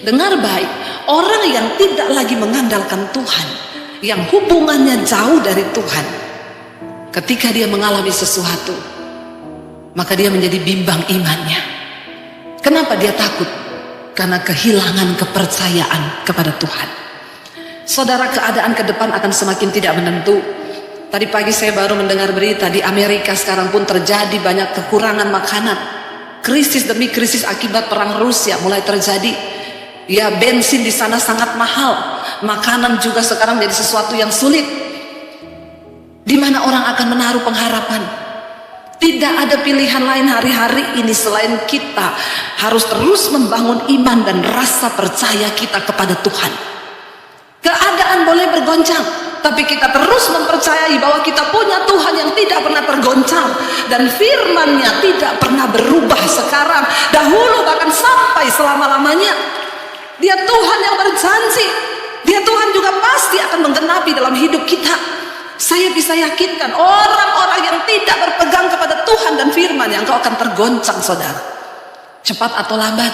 Dengar baik, orang yang tidak lagi mengandalkan Tuhan, yang hubungannya jauh dari Tuhan, ketika dia mengalami sesuatu, maka dia menjadi bimbang imannya. Kenapa dia takut? Karena kehilangan kepercayaan kepada Tuhan. Saudara, keadaan ke depan akan semakin tidak menentu. Tadi pagi saya baru mendengar berita di Amerika sekarang pun terjadi banyak kekurangan makanan. Krisis demi krisis akibat perang Rusia mulai terjadi. Ya, bensin di sana sangat mahal. Makanan juga sekarang jadi sesuatu yang sulit. Di mana orang akan menaruh pengharapan? Tidak ada pilihan lain hari-hari ini selain kita harus terus membangun iman dan rasa percaya kita kepada Tuhan. Keadaan boleh bergoncang, tapi kita terus mempercayai bahwa kita punya Tuhan yang tidak pernah tergoncang, dan firman-Nya tidak pernah berubah sekarang, dahulu, bahkan sampai selama-lamanya. Dia Tuhan yang berjanji. Dia Tuhan juga pasti akan menggenapi dalam hidup kita. Saya bisa yakinkan orang-orang yang tidak berpegang kepada Tuhan dan firman, yang engkau akan tergoncang, saudara. Cepat atau lambat.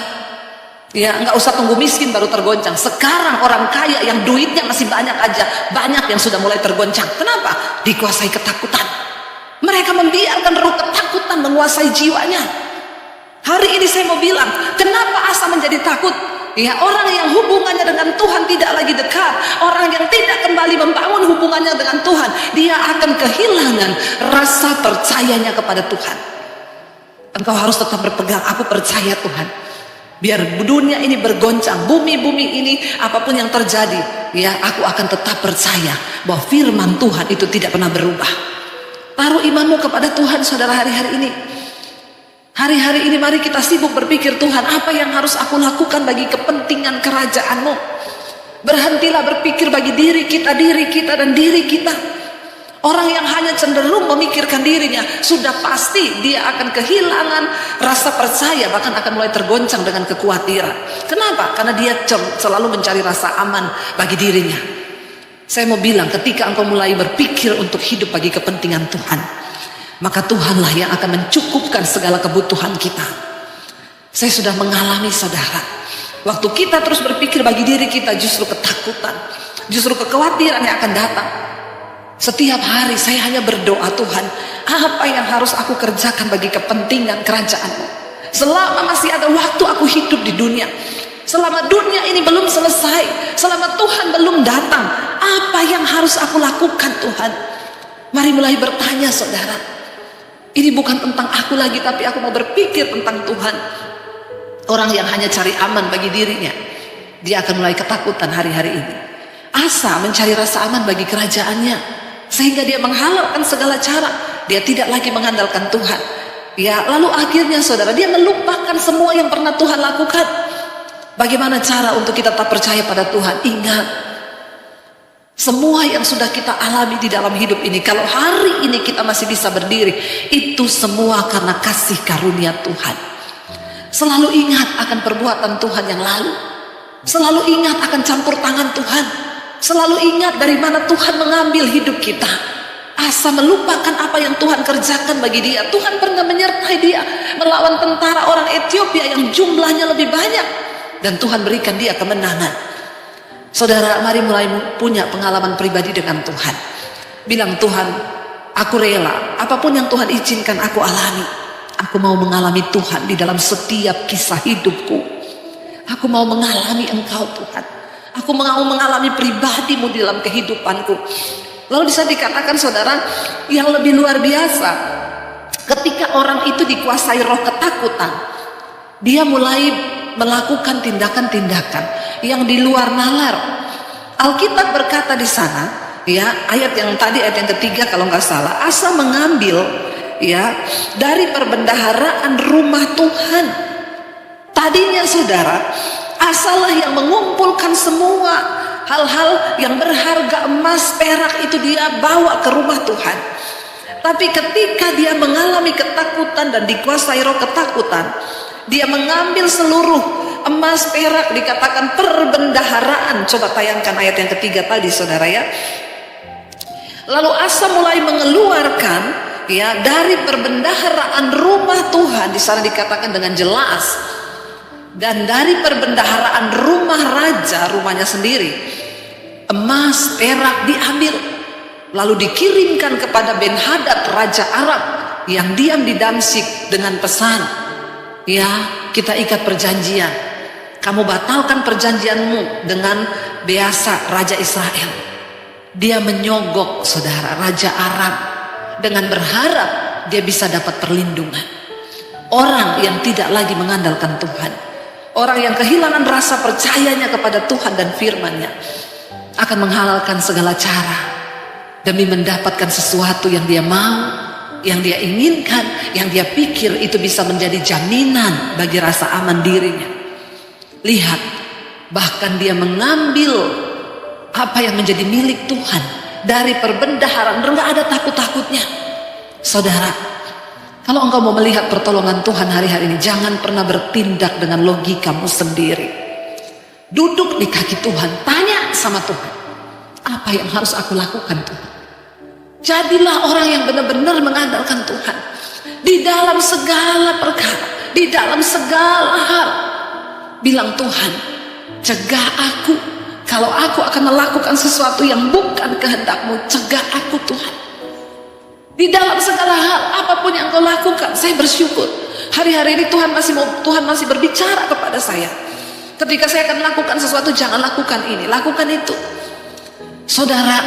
Ya, enggak usah tunggu miskin baru tergoncang. Sekarang orang kaya yang duitnya masih banyak aja, banyak yang sudah mulai tergoncang. Kenapa? Dikuasai ketakutan. Mereka membiarkan roh ketakutan menguasai jiwanya. Hari ini saya mau bilang, kenapa Asa menjadi takut? Ya, orang yang hubungannya dengan Tuhan tidak lagi dekat, orang yang tidak kembali membangun hubungannya dengan Tuhan, dia akan kehilangan rasa percayanya kepada Tuhan. Engkau harus tetap berpegang, aku percaya Tuhan. Biar dunia ini bergoncang, bumi-bumi ini apapun yang terjadi, ya, aku akan tetap percaya bahwa firman Tuhan itu tidak pernah berubah. Taruh imanmu kepada Tuhan, saudara, hari-hari ini. Hari-hari ini mari kita sibuk berpikir, Tuhan, apa yang harus aku lakukan bagi kepentingan kerajaan-Mu? Berhentilah berpikir bagi diri kita, dan diri kita. Orang yang hanya cenderung memikirkan dirinya, sudah pasti dia akan kehilangan rasa percaya, bahkan akan mulai tergoncang dengan kekhawatiran. Kenapa? Karena dia selalu mencari rasa aman bagi dirinya. Saya mau bilang, ketika engkau mulai berpikir untuk hidup bagi kepentingan Tuhan, maka Tuhanlah yang akan mencukupkan segala kebutuhan kita. Saya sudah mengalami, saudara, waktu kita terus berpikir bagi diri kita, justru ketakutan, justru kekhawatiran yang akan datang. Setiap hari saya hanya berdoa, Tuhan, apa yang harus aku kerjakan bagi kepentingan kerajaan-Mu? Selama masih ada waktu aku hidup di dunia, selama dunia ini belum selesai, selama Tuhan belum datang, apa yang harus aku lakukan, Tuhan? Mari mulai bertanya, saudara. Ini bukan tentang aku lagi, tapi aku mau berpikir tentang Tuhan. Orang yang hanya cari aman bagi dirinya, dia akan mulai ketakutan hari-hari ini. Asa mencari rasa aman bagi kerajaannya, sehingga dia menghalalkan segala cara. Dia tidak lagi mengandalkan Tuhan. Ya, lalu akhirnya, saudara, dia melupakan semua yang pernah Tuhan lakukan. Bagaimana cara untuk kita tetap percaya pada Tuhan? Ingat, semua yang sudah kita alami di dalam hidup ini, kalau hari ini kita masih bisa berdiri, itu semua karena kasih karunia Tuhan. Selalu ingat akan perbuatan Tuhan yang lalu. Selalu ingat akan campur tangan Tuhan. Selalu ingat dari mana Tuhan mengambil hidup kita. Asa melupakan apa yang Tuhan kerjakan bagi dia. Tuhan pernah menyertai dia melawan tentara orang Ethiopia yang jumlahnya lebih banyak, dan Tuhan berikan dia kemenangan. Saudara, mari mulai punya pengalaman pribadi dengan Tuhan. Bilang, Tuhan, aku rela, apapun yang Tuhan izinkan aku alami. Aku mau mengalami Tuhan di dalam setiap kisah hidupku. Aku mau mengalami Engkau, Tuhan. Aku mau mengalami pribadi-Mu di dalam kehidupanku. Lalu bisa dikatakan, saudara, yang lebih luar biasa, ketika orang itu dikuasai roh ketakutan, dia mulai melakukan tindakan-tindakan yang di luar nalar. Alkitab berkata di sana, ya, ayat yang tadi, ayat yang ketiga kalau nggak salah, Asa mengambil, ya, dari perbendaharaan rumah Tuhan. Tadinya, saudara, Asalah yang mengumpulkan semua hal-hal yang berharga, emas, perak, itu dia bawa ke rumah Tuhan. Tapi ketika dia mengalami ketakutan dan dikuasai roh ketakutan, dia mengambil seluruh emas, perak, dikatakan perbendaharaan. Coba tayangkan ayat yang ketiga tadi, saudara, ya. Lalu Asa mulai mengeluarkan, ya, dari perbendaharaan rumah Tuhan. Di sana dikatakan dengan jelas, dan dari perbendaharaan rumah raja rumahnya sendiri. Emas, perak diambil, lalu dikirimkan kepada Ben-Hadad raja Arab yang diam di Damsyik dengan pesan, ya, kita ikat perjanjian, kamu batalkan perjanjianmu dengan Beasa raja Israel. Dia menyogok saudara raja Arab dengan berharap dia bisa dapat perlindungan. Orang yang tidak lagi mengandalkan Tuhan, orang yang kehilangan rasa percayanya kepada Tuhan dan firman-Nya, akan menghalalkan segala cara demi mendapatkan sesuatu yang dia mau, yang dia inginkan, yang dia pikir itu bisa menjadi jaminan bagi rasa aman dirinya. Lihat, bahkan dia mengambil apa yang menjadi milik Tuhan dari perbendaharaan, nggak ada takut-takutnya. Saudara, kalau engkau mau melihat pertolongan Tuhan hari-hari ini, jangan pernah bertindak dengan logikamu sendiri. Duduk di kaki Tuhan, tanya sama Tuhan, apa yang harus aku lakukan Tuhan? Jadilah orang yang benar-benar mengandalkan Tuhan di dalam segala perkara, di dalam segala hal. Bilang, Tuhan, cegah aku kalau aku akan melakukan sesuatu yang bukan kehendak-Mu. Cegah aku Tuhan. Di dalam segala hal, apapun yang Kau lakukan, saya bersyukur hari-hari ini Tuhan masih berbicara kepada saya. Ketika saya akan melakukan sesuatu, jangan lakukan ini, lakukan itu. Saudara,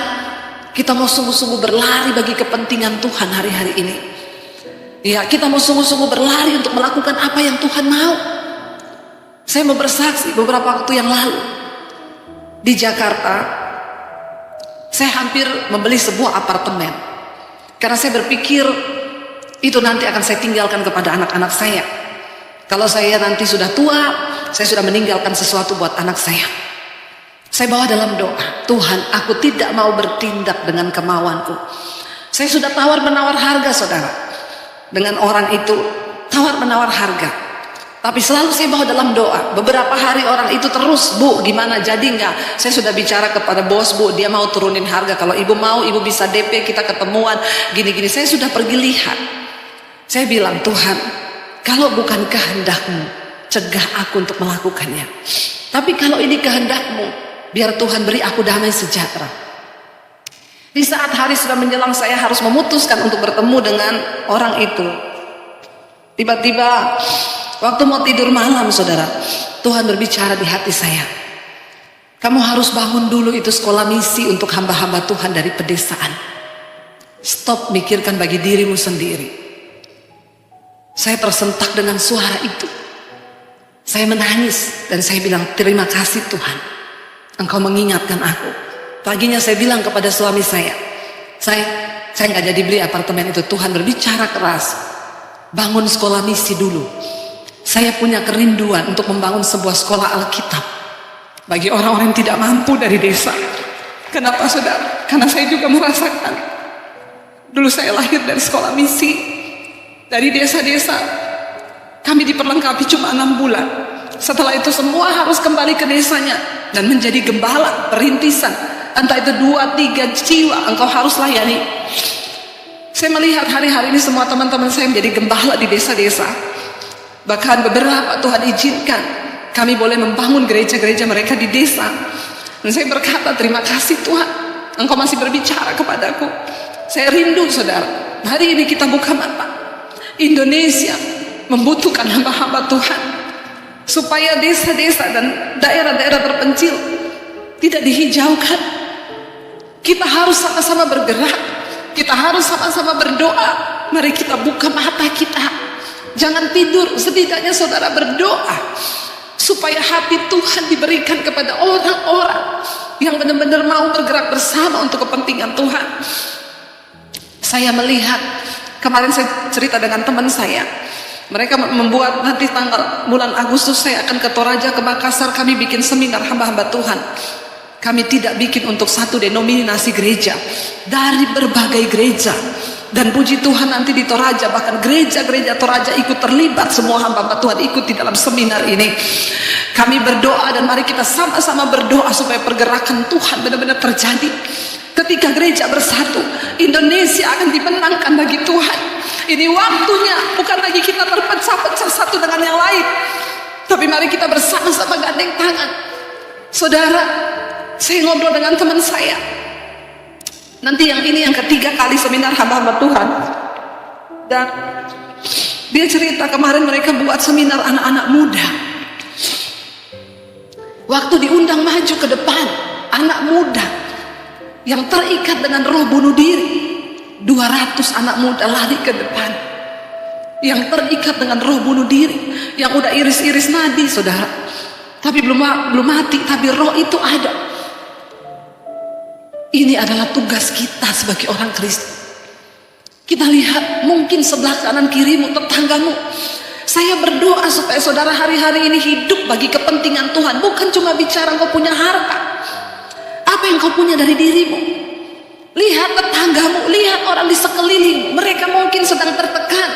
kita mau sungguh-sungguh berlari bagi kepentingan Tuhan hari-hari ini. Ya, kita mau sungguh-sungguh berlari untuk melakukan apa yang Tuhan mau. Saya mau bersaksi, beberapa waktu yang lalu di Jakarta, saya hampir membeli sebuah apartemen. Karena saya berpikir itu nanti akan saya tinggalkan kepada anak-anak saya. Kalau saya nanti sudah tua, saya sudah meninggalkan sesuatu buat anak saya. Saya bawa dalam doa, Tuhan, aku tidak mau bertindak dengan kemauanku. Saya sudah tawar-menawar harga, saudara, dengan orang itu, tawar-menawar harga. Tapi selalu saya bawa dalam doa. Beberapa hari orang itu terus, Bu, gimana, jadi nggak? Saya sudah bicara kepada bos, Bu, dia mau turunin harga. Kalau ibu mau, ibu bisa DP, kita ketemuan, gini-gini. Saya sudah pergi lihat. Saya bilang, Tuhan, kalau bukan kehendak-Mu, cegah aku untuk melakukannya. Tapi kalau ini kehendak-Mu, biar Tuhan beri aku damai sejahtera. Di saat hari sudah menjelang, saya harus memutuskan untuk bertemu dengan orang itu. Tiba-tiba waktu mau tidur malam, saudara, Tuhan berbicara di hati saya. Kamu harus bangun dulu itu sekolah misi untuk hamba-hamba Tuhan dari pedesaan. Stop mikirkan bagi dirimu sendiri. Saya tersentak dengan suara itu. Saya menangis dan saya bilang, terima kasih Tuhan, Engkau mengingatkan aku. Paginya saya bilang kepada suami saya nggak jadi beli apartemen itu. Tuhan berbicara keras, bangun sekolah misi dulu. Saya punya kerinduan untuk membangun sebuah sekolah Alkitab bagi orang-orang yang tidak mampu dari desa. Kenapa, saudara? Karena saya juga merasakan, dulu saya lahir dari sekolah misi, dari desa-desa. Kami diperlengkapi cuma 6 bulan. Setelah itu semua harus kembali ke desanya dan menjadi gembala perintisan. Entah itu 2-3 jiwa engkau harus layani. Saya melihat hari-hari ini semua teman-teman saya menjadi gembala di desa-desa. Bahkan beberapa Tuhan izinkan kami boleh membangun gereja-gereja mereka di desa. Dan saya berkata, terima kasih Tuhan, Engkau masih berbicara kepadaku. Saya rindu, saudara, hari ini kita buka mata. Indonesia membutuhkan hamba-hamba Tuhan, supaya desa-desa dan daerah-daerah terpencil tidak dihijaukan. Kita harus sama-sama bergerak, kita harus sama-sama berdoa. Mari kita buka mata kita, jangan tidur. Setidaknya saudara berdoa supaya hati Tuhan diberikan kepada orang-orang yang benar-benar mau bergerak bersama untuk kepentingan Tuhan. Saya melihat, kemarin saya cerita dengan teman saya, mereka membuat nanti bulan Agustus saya akan ke Toraja, ke Makassar. Kami bikin seminar hamba-hamba Tuhan. Kami tidak bikin untuk satu denominasi gereja, dari berbagai gereja. Dan puji Tuhan nanti di Toraja, bahkan gereja-gereja Toraja ikut terlibat, semua hamba-hamba Tuhan ikut di dalam seminar ini. Kami berdoa dan mari kita sama-sama berdoa supaya pergerakan Tuhan benar-benar terjadi. Ketika gereja bersatu, Indonesia akan dimenangkan bagi Tuhan. Ini waktunya, bukan lagi kita terpecah-pecah satu dengan yang lain, tapi mari kita bersama-sama gandeng tangan. Saudara, saya ngobrol dengan teman saya. Nanti yang ini yang ketiga kali seminar hamba-hamba Tuhan. Dan dia cerita kemarin mereka buat seminar anak-anak muda. Waktu diundang maju ke depan, anak muda yang terikat dengan roh bunuh diri, 200 anak muda lari ke depan. Yang terikat dengan roh bunuh diri, yang udah iris-iris nadi, saudara. Tapi belum mati, tapi roh itu ada. Ini adalah tugas kita sebagai orang Kristen. Kita lihat mungkin sebelah kanan kirimu, tetanggamu. Saya berdoa supaya saudara hari-hari ini hidup bagi kepentingan Tuhan. Bukan cuma bicara engkau punya harta. Apa yang kau punya dari dirimu? Lihat tetanggamu, lihat orang di sekeliling. Mereka mungkin sedang tertekan.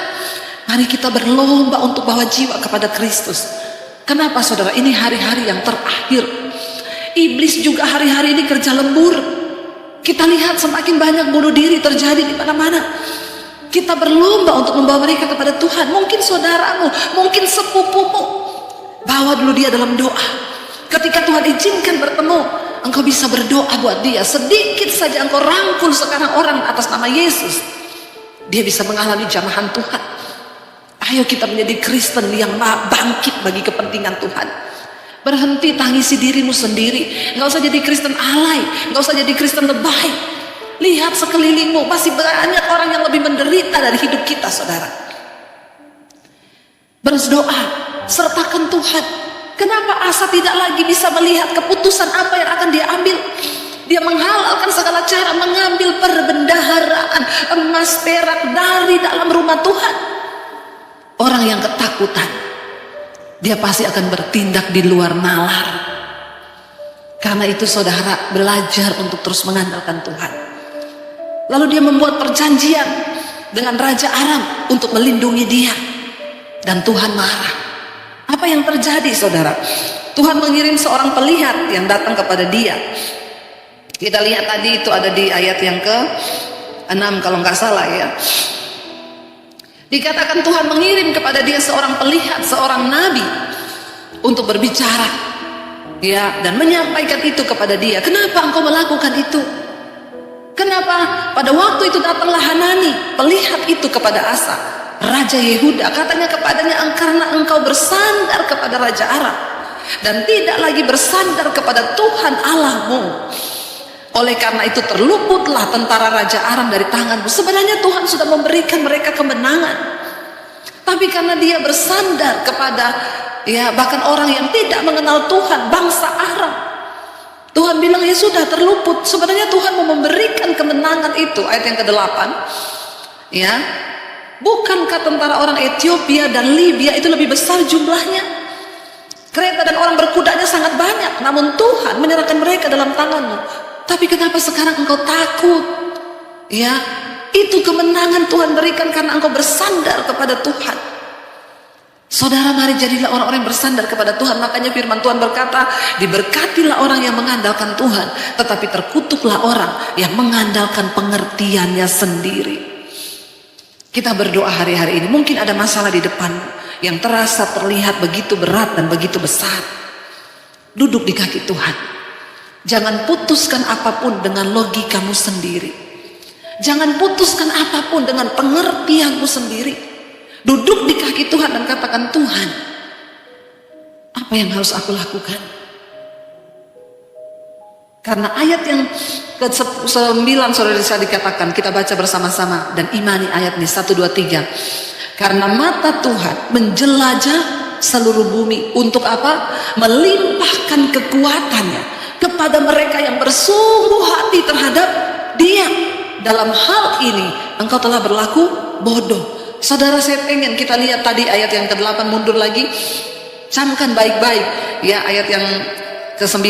Mari kita berlomba untuk bawa jiwa kepada Kristus. Kenapa saudara? Ini hari-hari yang terakhir. Iblis juga hari-hari ini kerja lembur. Kita lihat semakin banyak bunuh diri terjadi di mana-mana. Kita berlomba untuk membawa mereka kepada Tuhan. Mungkin saudaramu, mungkin sepupumu, bawa dulu dia dalam doa. Ketika Tuhan izinkan bertemu, engkau bisa berdoa buat dia. Sedikit saja engkau rangkul sekarang orang atas nama Yesus, dia bisa mengalami jamahan Tuhan. Ayo kita menjadi Kristen yang bangkit bagi kepentingan Tuhan. Berhenti tangisi dirimu sendiri. Nggak usah jadi Kristen alay, nggak usah jadi Kristen lebay. Lihat sekelilingmu, masih banyak orang yang lebih menderita dari hidup kita, saudara. Berdoa, sertakan Tuhan. Kenapa Asa tidak lagi bisa melihat keputusan apa yang akan dia ambil? Dia menghalalkan segala cara, mengambil perbendaharaan emas perak dari dalam rumah Tuhan. Orang yang ketakutan, dia pasti akan bertindak di luar nalar. Karena itu saudara, belajar untuk terus mengandalkan Tuhan. Lalu dia membuat perjanjian dengan Raja Aram untuk melindungi dia. Dan Tuhan marah. Apa yang terjadi saudara? Tuhan mengirim seorang pelihat yang datang kepada dia. Kita lihat tadi itu ada di ayat yang ke-6 kalau nggak salah ya. Dikatakan Tuhan mengirim kepada dia seorang pelihat, seorang nabi untuk berbicara, ya, dan menyampaikan itu kepada dia. Kenapa engkau melakukan itu? Kenapa? Pada waktu itu datanglah Hanani, pelihat itu kepada Asa, Raja Yehuda. Katanya kepadanya, karena engkau bersandar kepada Raja Aram dan tidak lagi bersandar kepada Tuhan Allahmu, oleh karena itu terluputlah tentara Raja Aram dari tanganmu. Sebenarnya Tuhan sudah memberikan mereka kemenangan, tapi karena dia bersandar kepada, ya, bahkan orang yang tidak mengenal Tuhan, bangsa Aram, Tuhan bilang ya sudah terluput. Sebenarnya Tuhan mau memberikan kemenangan itu. Ayat yang ke-8, ya, bukankah tentara orang Ethiopia dan Libya itu lebih besar jumlahnya? Kereta dan orang berkudanya sangat banyak, namun Tuhan menyerahkan mereka dalam tanganmu. Tapi kenapa sekarang engkau takut? Ya, itu kemenangan Tuhan berikan karena engkau bersandar kepada Tuhan. Saudara, mari jadilah orang-orang yang bersandar kepada Tuhan. Makanya firman Tuhan berkata, diberkatilah orang yang mengandalkan Tuhan, tetapi terkutuklah orang yang mengandalkan pengertiannya sendiri. Kita berdoa hari-hari ini. Mungkin ada masalah di depan yang terasa terlihat begitu berat dan begitu besar. Duduk di kaki Tuhan. Jangan putuskan apapun dengan logikamu sendiri. Jangan putuskan apapun dengan pengertianmu sendiri. Duduk di kaki Tuhan dan katakan, Tuhan, apa yang harus aku lakukan? Karena ayat yang ke-9 saudara bisa dikatakan, kita baca bersama-sama dan imani ayat ini 1, 2, 3. Karena mata Tuhan menjelajah seluruh bumi. Untuk apa? Melimpahkan kekuatannya kepada mereka yang bersungguh hati terhadap Dia. Dalam hal ini engkau telah berlaku bodoh. Saudara, saya pengen kita lihat tadi ayat yang ke-8, mundur lagi, camkan baik-baik ya, ayat yang ke-9.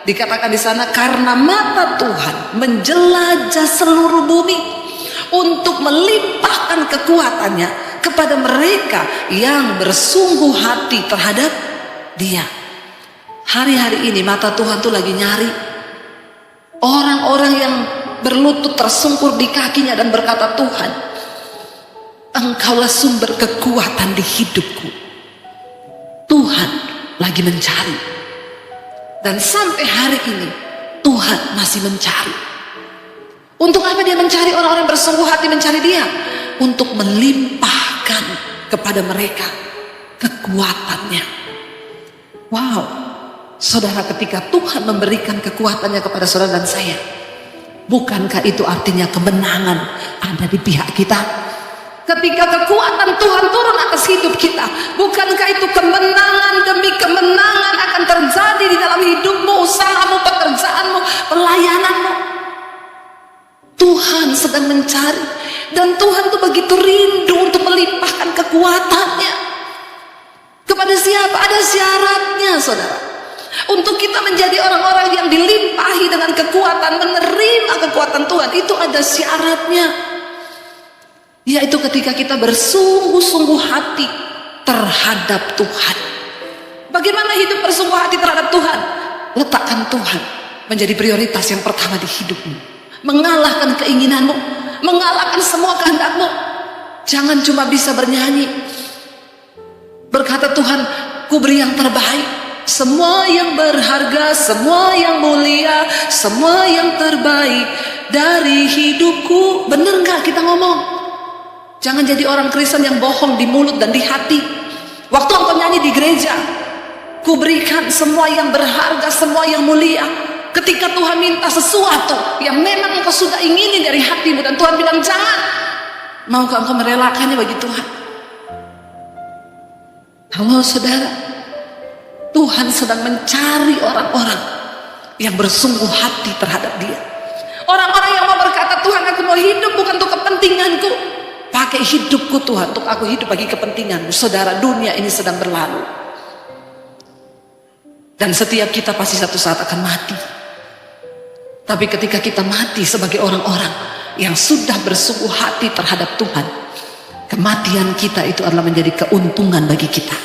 Dikatakan di sana, karena mata Tuhan menjelajah seluruh bumi untuk melimpahkan kekuatannya kepada mereka yang bersungguh hati terhadap Dia. Hari-hari ini mata Tuhan tuh lagi nyari orang-orang yang berlutut tersungkur di kakinya dan berkata, Tuhan, Engkaulah sumber kekuatan di hidupku. Tuhan lagi mencari Dan sampai hari ini Tuhan masih mencari. Untuk apa dia mencari? Orang-orang bersungguh hati mencari dia untuk melimpahkan kepada mereka kekuatannya. Wow, saudara, ketika Tuhan memberikan kekuatannya kepada saudara dan saya, bukankah itu artinya kemenangan ada di pihak kita? Ketika kekuatan Tuhan turun atas hidup kita, bukankah itu kemenangan demi kemenangan akan terjadi di dalam hidupmu, usahamu, pekerjaanmu, pelayananmu? Tuhan sedang mencari, dan Tuhan tuh begitu rindu untuk melimpahkan kekuatannya. Kepada siapa? Ada syaratnya, saudara. Untuk kita menjadi orang-orang yang dilimpahi dengan kekuatan, menerima kekuatan Tuhan, itu ada syaratnya. Yaitu ketika kita bersungguh-sungguh hati terhadap Tuhan. Bagaimana hidup bersungguh hati terhadap Tuhan? Letakkan Tuhan menjadi prioritas yang pertama di hidupmu. Mengalahkan keinginanmu, mengalahkan semua kehendakmu. Jangan cuma bisa bernyanyi, berkata Tuhan, ku beri yang terbaik, semua yang berharga, semua yang mulia, semua yang terbaik dari hidupku. Bener gak kita ngomong? Jangan jadi orang Kristen yang bohong di mulut dan di hati. Waktu engkau nyanyi di gereja, ku berikan semua yang berharga, semua yang mulia. Ketika Tuhan minta sesuatu yang memang engkau sudah ingini dari hatimu, dan Tuhan bilang jangan, maukah engkau merelakannya bagi Tuhan? Halo saudara, Tuhan sedang mencari orang-orang yang bersungguh hati terhadap dia. Orang-orang yang mau berkata, Tuhan, aku mau hidup bukan untuk kepentinganku, pakai hidupku Tuhan untuk aku hidup bagi kepentinganmu. Saudara, dunia ini sedang berlalu, dan setiap kita pasti satu saat akan mati. Tapi ketika kita mati sebagai orang-orang yang sudah bersungguh hati terhadap Tuhan, kematian kita itu adalah menjadi keuntungan bagi kita.